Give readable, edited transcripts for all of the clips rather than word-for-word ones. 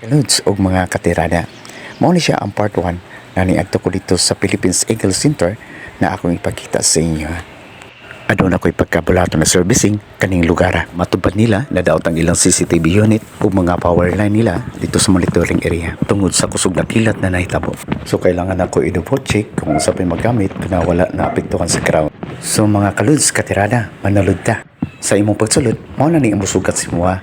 Kaluds og mga katirada. Mao ni siya ang part 1 na niadto ko dito sa Philippines Eagle Center na akong ipakita sa inyo. Aduna ko'y pagkabulato na servicing kaning lugar. Matubad nila na daot ang ilang CCTV unit ug mga power line nila dito sa monitoring area tungod sa kusog na kilat na nahitabo. So kailangan ako i-double check kung unsa pay magamit na wala na apektuhan sa ground. So mga kaluds katirada, manalud ta. Sa imong pagsulod, mao na ni ang musugat si Mua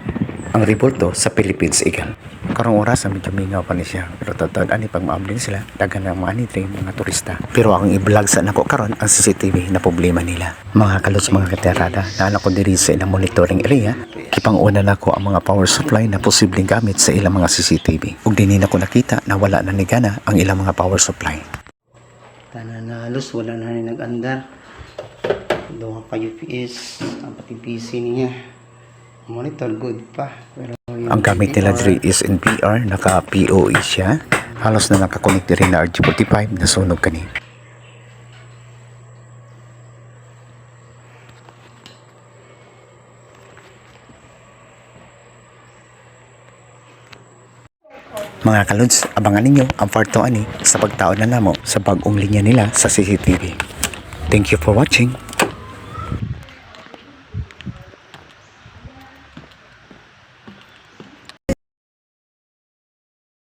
ang revolto sa Philippines Eagle. Karong oras medyo mingaw pa ni siya, pero tatad ani pag maamlin sila dagan ang mga turista. Pero akong i-vlog sa nako karon ang CCTV na problema nila. Mga kalos mga katerada, naana ko diri sa ilang monitoring area, kipang-una nako ang mga power supply na posibleng gamit sa ilang mga CCTV. Ug dinhi nako nakita na wala na ni gana ang ilang mga power supply. Tanan na halos wala na ni nag-andar. Duha ka UPS, ang pati PC niya. Monitor good pa. Pero ang gamit nila diri is NPR, naka-PoE siya. Halos na nakakonect rin na RG45 na sunog kani. Mga kaluds, abangan ninyo ang part 2 ani sa pagtaon na namo sa bagong linya nila sa CCTV. Thank you for watching.